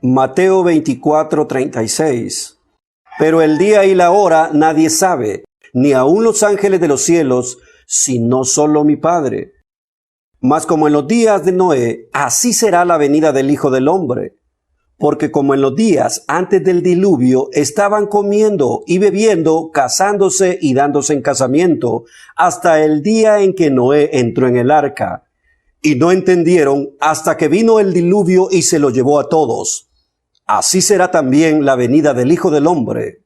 Mateo 24:36. Pero el día y la hora nadie sabe, ni aun los ángeles de los cielos, sino solo mi Padre. Mas como en los días de Noé, así será la venida del Hijo del Hombre. Porque como en los días antes del diluvio estaban comiendo y bebiendo, casándose y dándose en casamiento, hasta el día en que Noé entró en el arca. Y no entendieron hasta que vino el diluvio y se lo llevó a todos. Así será también la venida del Hijo del Hombre.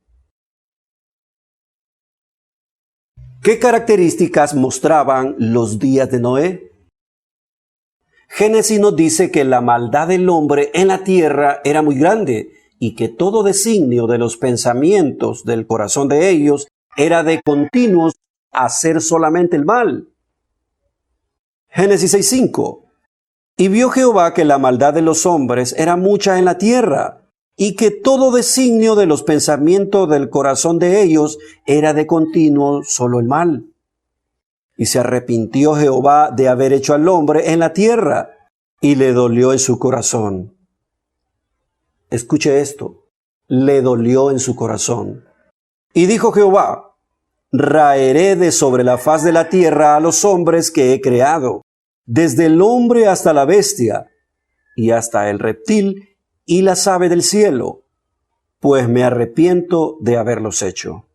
¿Qué características mostraban los días de Noé? Génesis nos dice que la maldad del hombre en la tierra era muy grande y que todo designio de los pensamientos del corazón de ellos era de continuos hacer solamente el mal. Génesis 6:5. Y vio Jehová que la maldad de los hombres era mucha en la tierra, y que todo designio de los pensamientos del corazón de ellos era de continuo solo el mal. Y se arrepintió Jehová de haber hecho al hombre en la tierra, y le dolió en su corazón. Escuche esto, le dolió en su corazón. Y dijo Jehová: raeré de sobre la faz de la tierra a los hombres que he creado, desde el hombre hasta la bestia, y hasta el reptil y las aves del cielo, pues me arrepiento de haberlos hecho.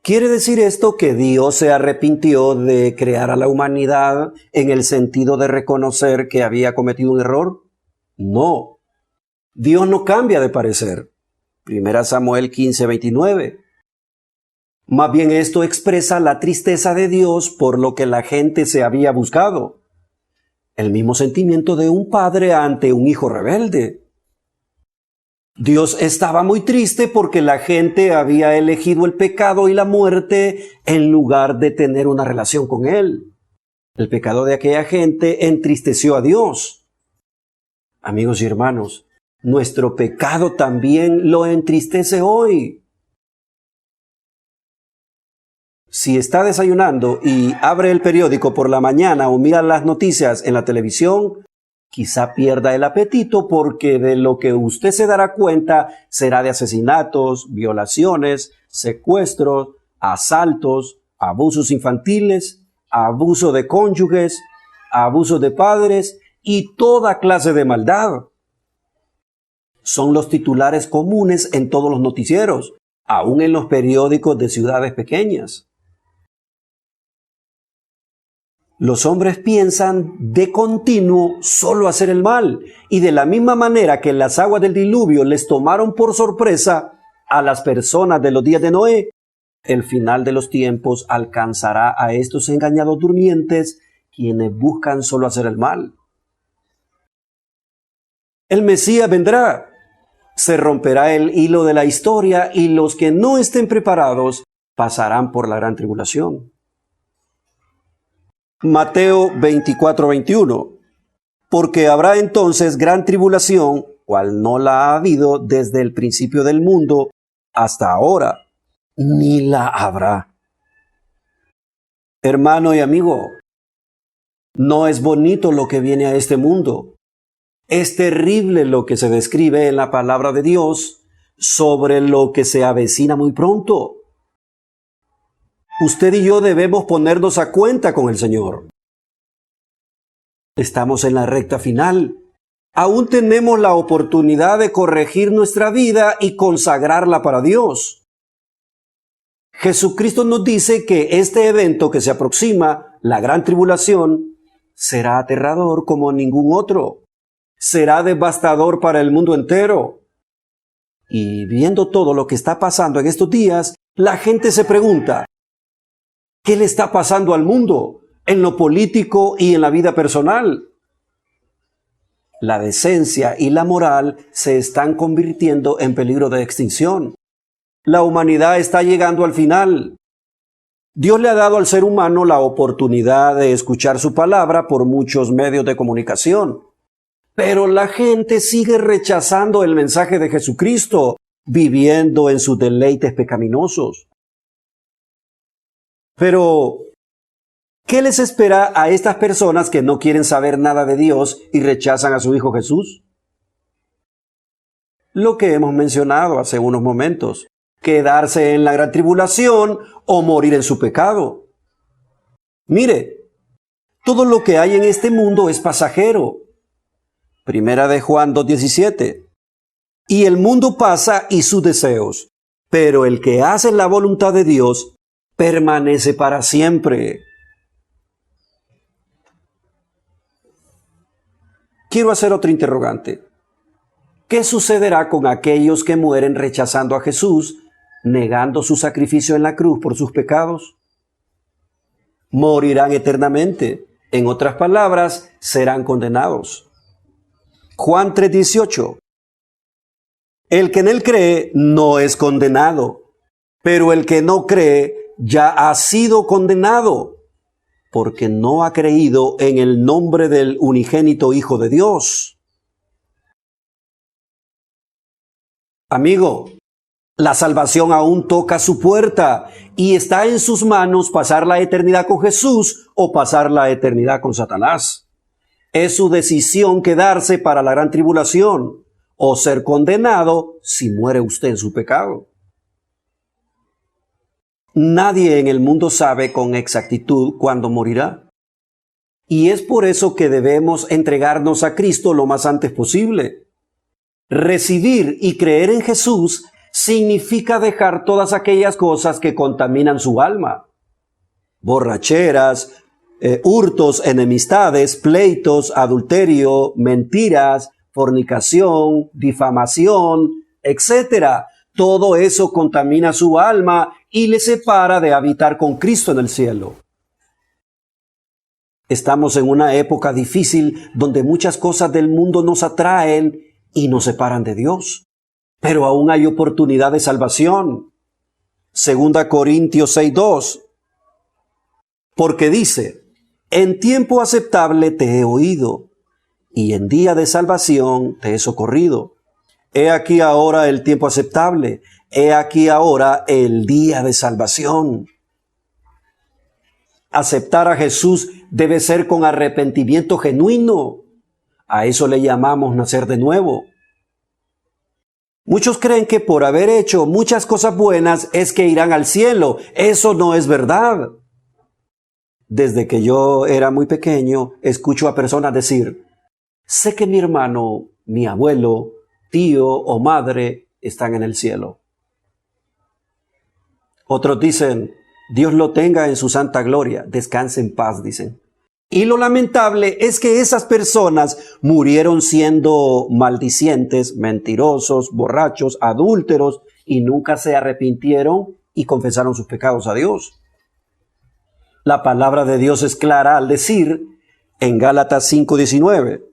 ¿Quiere decir esto que Dios se arrepintió de crear a la humanidad en el sentido de reconocer que había cometido un error? No. Dios no cambia de parecer. 1 Samuel 15:29. Más bien esto expresa la tristeza de Dios por lo que la gente se había buscado. El mismo sentimiento de un padre ante un hijo rebelde. Dios estaba muy triste porque la gente había elegido el pecado y la muerte en lugar de tener una relación con Él. El pecado de aquella gente entristeció a Dios. Amigos y hermanos, nuestro pecado también lo entristece hoy. Si está desayunando y abre el periódico por la mañana o mira las noticias en la televisión, quizá pierda el apetito porque de lo que usted se dará cuenta será de asesinatos, violaciones, secuestros, asaltos, abusos infantiles, abuso de cónyuges, abuso de padres y toda clase de maldad. Son los titulares comunes en todos los noticieros, aún en los periódicos de ciudades pequeñas. Los hombres piensan de continuo solo hacer el mal, y de la misma manera que las aguas del diluvio les tomaron por sorpresa a las personas de los días de Noé, el final de los tiempos alcanzará a estos engañados durmientes quienes buscan solo hacer el mal. El Mesías vendrá, se romperá el hilo de la historia y los que no estén preparados pasarán por la gran tribulación. Mateo 24:21. Porque habrá entonces gran tribulación, cual no la ha habido desde el principio del mundo hasta ahora, ni la habrá. Hermano y amigo, no es bonito lo que viene a este mundo. Es terrible lo que se describe en la palabra de Dios sobre lo que se avecina muy pronto. Usted y yo debemos ponernos a cuenta con el Señor. Estamos en la recta final. Aún tenemos la oportunidad de corregir nuestra vida y consagrarla para Dios. Jesucristo nos dice que este evento que se aproxima, la gran tribulación, será aterrador como ningún otro. Será devastador para el mundo entero. Y viendo todo lo que está pasando en estos días, la gente se pregunta: ¿qué le está pasando al mundo en lo político y en la vida personal? La decencia y la moral se están convirtiendo en peligro de extinción. La humanidad está llegando al final. Dios le ha dado al ser humano la oportunidad de escuchar su palabra por muchos medios de comunicación. Pero la gente sigue rechazando el mensaje de Jesucristo, viviendo en sus deleites pecaminosos. Pero ¿Qué les espera a estas personas que no quieren saber nada de Dios y rechazan a su Hijo Jesús? Lo que hemos mencionado hace unos momentos: quedarse en la gran tribulación o morir en su pecado. Mire, todo lo que hay en este mundo es pasajero. Primera de Juan 2:17. Y el mundo pasa y sus deseos, pero el que hace la voluntad de Dios permanece para siempre. Quiero hacer otro interrogante. ¿Qué sucederá con aquellos que mueren rechazando a Jesús, negando su sacrificio en la cruz por sus pecados? Morirán eternamente. En otras palabras, serán condenados. Juan 3:18. El que en él cree no es condenado, pero el que no cree ya ha sido condenado, porque no ha creído en el nombre del unigénito Hijo de Dios. Amigo, la salvación aún toca su puerta y está en sus manos pasar la eternidad con Jesús o pasar la eternidad con Satanás. Es su decisión quedarse para la gran tribulación o ser condenado si muere usted en su pecado. Nadie en el mundo sabe con exactitud cuándo morirá. Y es por eso que debemos entregarnos a Cristo lo más antes posible. Recibir y creer en Jesús significa dejar todas aquellas cosas que contaminan su alma. Borracheras, hurtos, enemistades, pleitos, adulterio, mentiras, fornicación, difamación, etc. Todo eso contamina su alma y le separa de habitar con Cristo en el cielo. Estamos en una época difícil donde muchas cosas del mundo nos atraen y nos separan de Dios. Pero aún hay oportunidad de salvación. 2 Corintios 6:2. Porque dice: en tiempo aceptable te he oído, y en día de salvación te he socorrido. He aquí ahora el tiempo aceptable, he aquí ahora el día de salvación. Aceptar a Jesús debe ser con arrepentimiento genuino. A eso le llamamos nacer de nuevo. Muchos creen que por haber hecho muchas cosas buenas es que irán al cielo. Eso no es verdad. Desde que yo era muy pequeño, escucho a personas decir: sé que mi hermano, mi abuelo, tío o madre están en el cielo. Otros dicen: Dios lo tenga en su santa gloria, descanse en paz, dicen. Y lo lamentable es que esas personas murieron siendo maldicientes, mentirosos, borrachos, adúlteros, y nunca se arrepintieron y confesaron sus pecados a Dios. La palabra de Dios es clara al decir en Gálatas 5:19: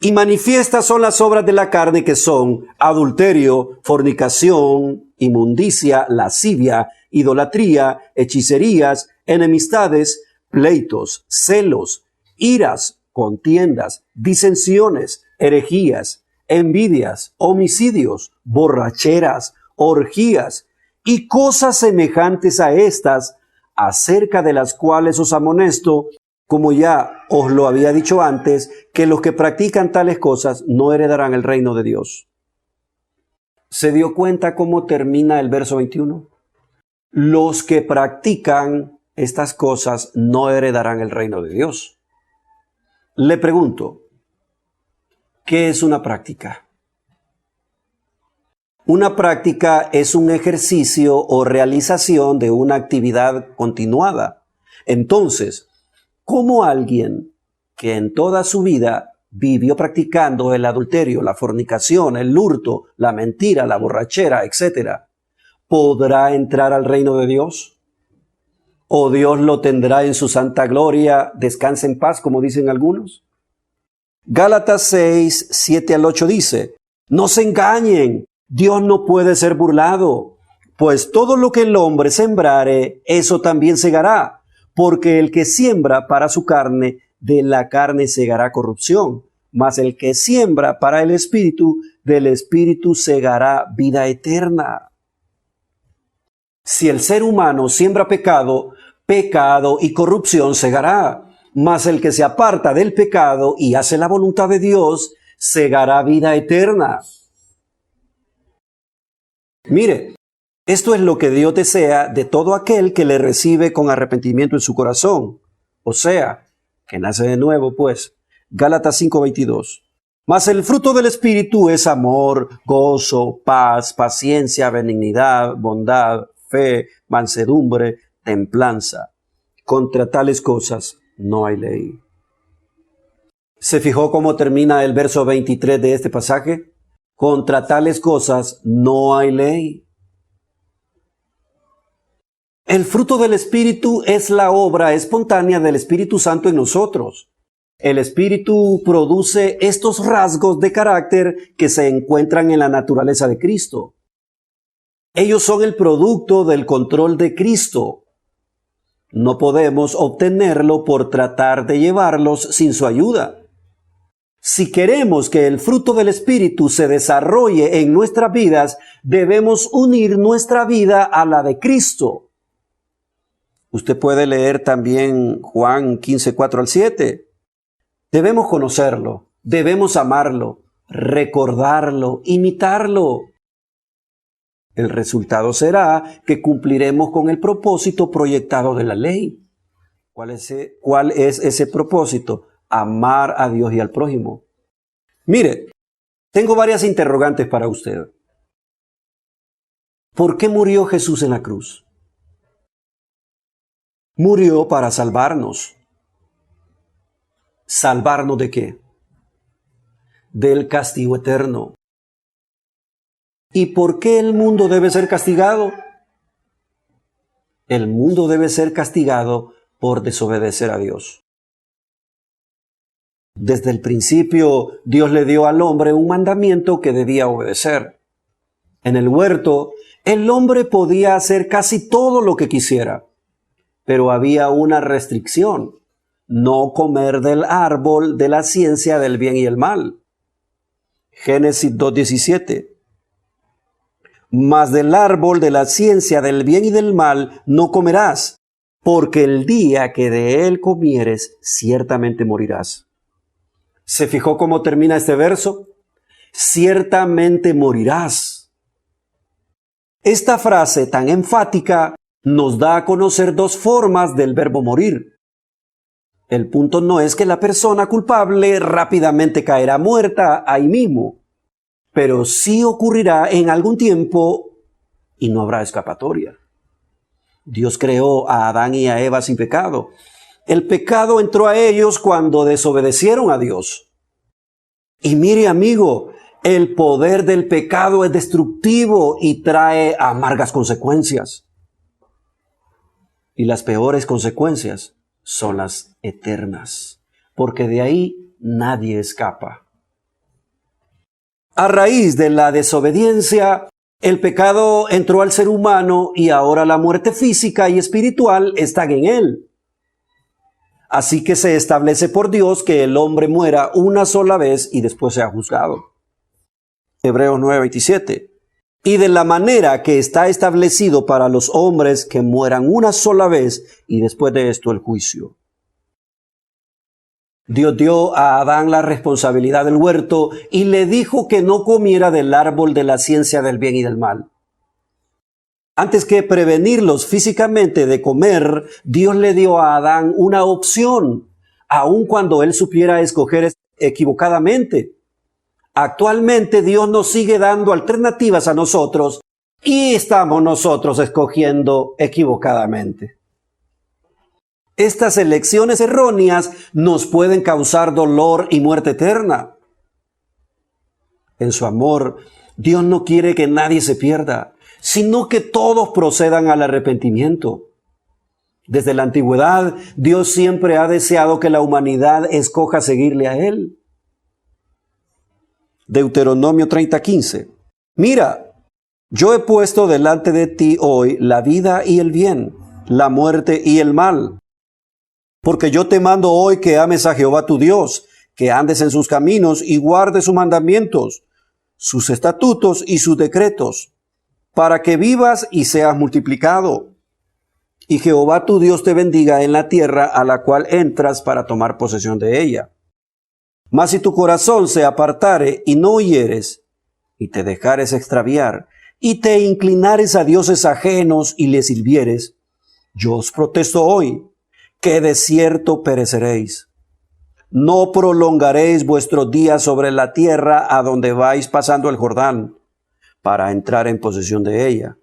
y manifiestas son las obras de la carne, que son adulterio, fornicación, inmundicia, lascivia, idolatría, hechicerías, enemistades, pleitos, celos, iras, contiendas, disensiones, herejías, envidias, homicidios, borracheras, orgías y cosas semejantes a estas, acerca de las cuales os amonesto, como ya os lo había dicho antes, que los que practican tales cosas no heredarán el reino de Dios. ¿Se dio cuenta cómo termina el verso 21? Los que practican estas cosas no heredarán el reino de Dios. Le pregunto, ¿qué es una práctica? Una práctica es un ejercicio o realización de una actividad continuada. Entonces, ¿cómo alguien que en toda su vida vivió practicando el adulterio, la fornicación, el hurto, la mentira, la borrachera, etcétera, podrá entrar al reino de Dios? ¿O Dios lo tendrá en su santa gloria, descanse en paz, como dicen algunos? Gálatas 6, 7 al 8 dice: no se engañen, Dios no puede ser burlado, pues todo lo que el hombre sembrare, eso también segará, porque el que siembra para su carne, de la carne segará corrupción, mas el que siembra para el Espíritu, del Espíritu segará vida eterna. Si el ser humano siembra pecado, pecado y corrupción cegará. Mas el que se aparta del pecado y hace la voluntad de Dios, segará vida eterna. Mire, esto es lo que Dios desea de todo aquel que le recibe con arrepentimiento en su corazón. O sea, que nace de nuevo, pues. Gálatas 5:22. Mas el fruto del Espíritu es amor, gozo, paz, paciencia, benignidad, bondad, fe, mansedumbre, templanza. Contra tales cosas no hay ley. ¿Se fijó cómo termina el verso 23 de este pasaje? Contra tales cosas no hay ley. El fruto del Espíritu es la obra espontánea del Espíritu Santo en nosotros. El Espíritu produce estos rasgos de carácter que se encuentran en la naturaleza de Cristo. Ellos son el producto del control de Cristo. No podemos obtenerlo por tratar de llevarlos sin su ayuda. Si queremos que el fruto del Espíritu se desarrolle en nuestras vidas, debemos unir nuestra vida a la de Cristo. Usted puede leer también Juan 15:4-7. Debemos conocerlo, debemos amarlo, recordarlo, imitarlo. El resultado será que cumpliremos con el propósito proyectado de la ley. ¿Cuál es ese propósito? Amar a Dios y al prójimo. Mire, tengo varias interrogantes para usted. ¿Por qué murió Jesús en la cruz? Murió para salvarnos. ¿Salvarnos de qué? Del castigo eterno. ¿Y por qué el mundo debe ser castigado? El mundo debe ser castigado por desobedecer a Dios. Desde el principio, Dios le dio al hombre un mandamiento que debía obedecer. En el huerto, el hombre podía hacer casi todo lo que quisiera, pero había una restricción: no comer del árbol de la ciencia del bien y el mal. Génesis 2:17. Mas del árbol de la ciencia del bien y del mal no comerás, porque el día que de él comieres, ciertamente morirás. ¿Se fijó cómo termina este verso? Ciertamente morirás. Esta frase tan enfática nos da a conocer dos formas del verbo morir. El punto no es que la persona culpable rápidamente caerá muerta ahí mismo, pero sí ocurrirá en algún tiempo y no habrá escapatoria. Dios creó a Adán y a Eva sin pecado. El pecado entró a ellos cuando desobedecieron a Dios. Y mire, amigo, el poder del pecado es destructivo y trae amargas consecuencias. Y las peores consecuencias son las eternas, porque de ahí nadie escapa. A raíz de la desobediencia, el pecado entró al ser humano y ahora la muerte física y espiritual están en él. Así que se establece por Dios que el hombre muera una sola vez y después sea juzgado. Hebreos 9:27. Y de la manera que está establecido para los hombres que mueran una sola vez y después de esto el juicio. Dios dio a Adán la responsabilidad del huerto y le dijo que no comiera del árbol de la ciencia del bien y del mal. Antes que prevenirlos físicamente de comer, Dios le dio a Adán una opción, aun cuando él supiera escoger equivocadamente. Actualmente Dios nos sigue dando alternativas a nosotros y estamos nosotros escogiendo equivocadamente. Estas elecciones erróneas nos pueden causar dolor y muerte eterna. En su amor, Dios no quiere que nadie se pierda, sino que todos procedan al arrepentimiento. Desde la antigüedad, Dios siempre ha deseado que la humanidad escoja seguirle a Él. Deuteronomio 30:15. Mira, yo he puesto delante de ti hoy la vida y el bien, la muerte y el mal. Porque yo te mando hoy que ames a Jehová tu Dios, que andes en sus caminos y guardes sus mandamientos, sus estatutos y sus decretos, para que vivas y seas multiplicado. y Jehová tu Dios te bendiga en la tierra a la cual entras para tomar posesión de ella. Mas si tu corazón se apartare y no oyeres, y te dejares extraviar, y te inclinares a dioses ajenos y les sirvieres, yo os protesto hoy, que de cierto pereceréis. No prolongaréis vuestros días sobre la tierra a donde vais pasando el Jordán, para entrar en posesión de ella.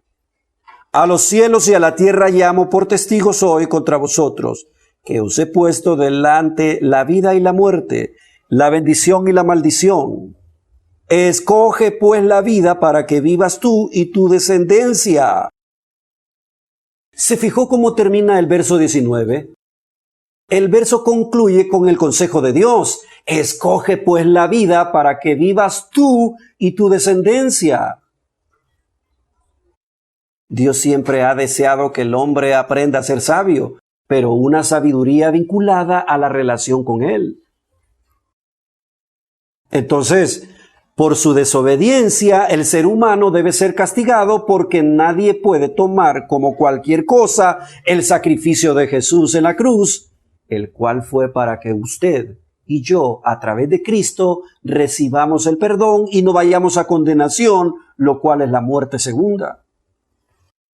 A los cielos y a la tierra llamo por testigos hoy contra vosotros, que os he puesto delante la vida y la muerte, la bendición y la maldición. Escoge pues la vida para que vivas tú y tu descendencia. ¿Se fijó cómo termina el verso 19? El verso concluye con el consejo de Dios. Escoge pues la vida para que vivas tú y tu descendencia. Dios siempre ha deseado que el hombre aprenda a ser sabio, pero una sabiduría vinculada a la relación con Él. Entonces, por su desobediencia, el ser humano debe ser castigado porque nadie puede tomar como cualquier cosa el sacrificio de Jesús en la cruz, el cual fue para que usted y yo, a través de Cristo, recibamos el perdón y no vayamos a condenación, lo cual es la muerte segunda.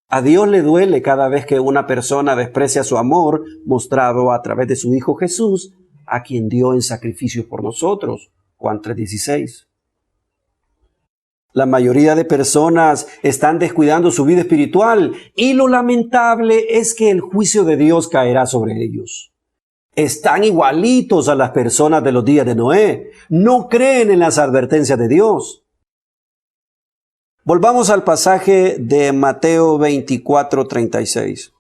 A Dios le duele cada vez que una persona desprecia su amor mostrado a través de su Hijo Jesús, a quien dio en sacrificio por nosotros. Juan 3:16. La mayoría de personas están descuidando su vida espiritual y lo lamentable es que el juicio de Dios caerá sobre ellos. Están igualitos a las personas de los días de Noé. No creen en las advertencias de Dios. Volvamos al pasaje de Mateo 24:36.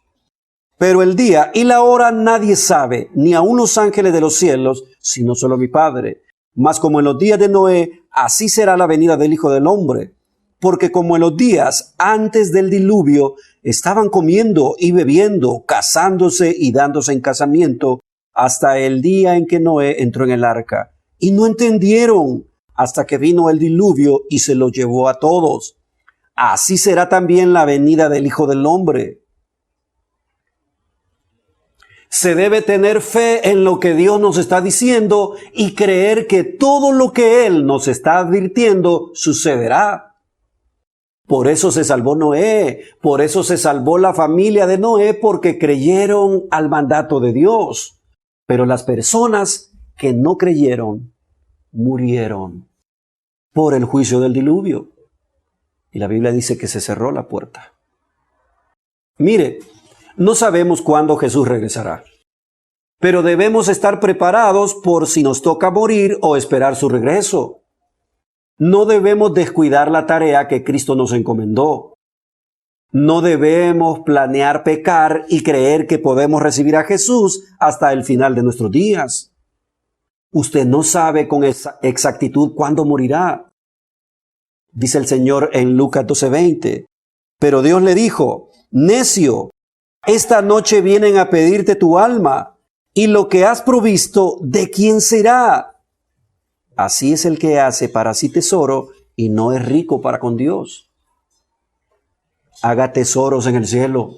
Pero el día y la hora nadie sabe, ni aun los ángeles de los cielos, sino solo mi Padre. Mas como en los días de Noé, así será la venida del Hijo del Hombre. Porque como en los días antes del diluvio, estaban comiendo y bebiendo, casándose y dándose en casamiento, hasta el día en que Noé entró en el arca. Y no entendieron hasta que vino el diluvio y se lo llevó a todos. Así será también la venida del Hijo del Hombre. Se debe tener fe en lo que Dios nos está diciendo y creer que todo lo que Él nos está advirtiendo sucederá. Por eso se salvó Noé, por eso se salvó la familia de Noé, porque creyeron al mandato de Dios. Pero las personas que no creyeron, murieron por el juicio del diluvio. Y la Biblia dice que se cerró la puerta. Mire, no sabemos cuándo Jesús regresará, pero debemos estar preparados por si nos toca morir o esperar su regreso. No debemos descuidar la tarea que Cristo nos encomendó. No debemos planear pecar y creer que podemos recibir a Jesús hasta el final de nuestros días. Usted no sabe con exactitud cuándo morirá. Dice el Señor en Lucas 12:20. Pero Dios le dijo: necio, esta noche vienen a pedirte tu alma, y lo que has provisto, ¿de quién será? Así es el que hace para sí tesoro y no es rico para con Dios. Haga tesoros en el cielo.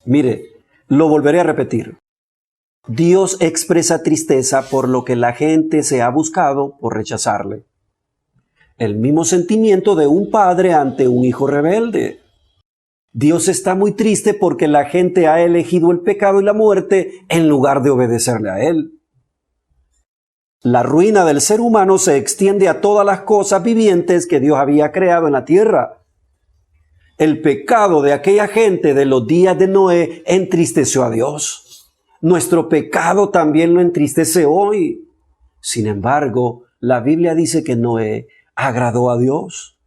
Mire, lo volveré a repetir. Dios expresa tristeza por lo que la gente se ha buscado por rechazarle. El mismo sentimiento de un padre ante un hijo rebelde. Dios está muy triste porque la gente ha elegido el pecado y la muerte en lugar de obedecerle a Él. La ruina del ser humano se extiende a todas las cosas vivientes que Dios había creado en la tierra. El pecado de aquella gente de los días de Noé entristeció a Dios. Nuestro pecado también lo entristece hoy. Sin embargo, la Biblia dice que Noé agradó a Dios.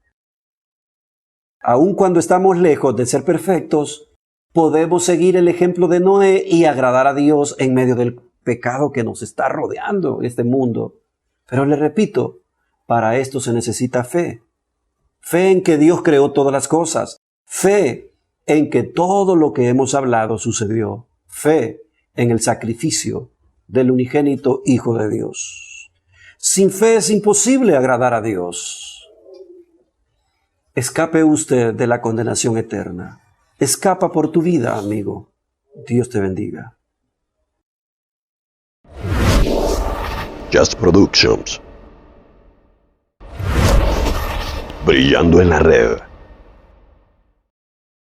Aun cuando estamos lejos de ser perfectos, podemos seguir el ejemplo de Noé y agradar a Dios en medio del pecado que nos está rodeando en este mundo. Pero le repito, para esto se necesita fe. Fe en que Dios creó todas las cosas. Fe en que todo lo que hemos hablado sucedió. Fe en el sacrificio del unigénito Hijo de Dios. Sin fe es imposible agradar a Dios. Escape usted de la condenación eterna. escapa por tu vida, amigo. Dios te bendiga. Just Productions. Brillando en la red.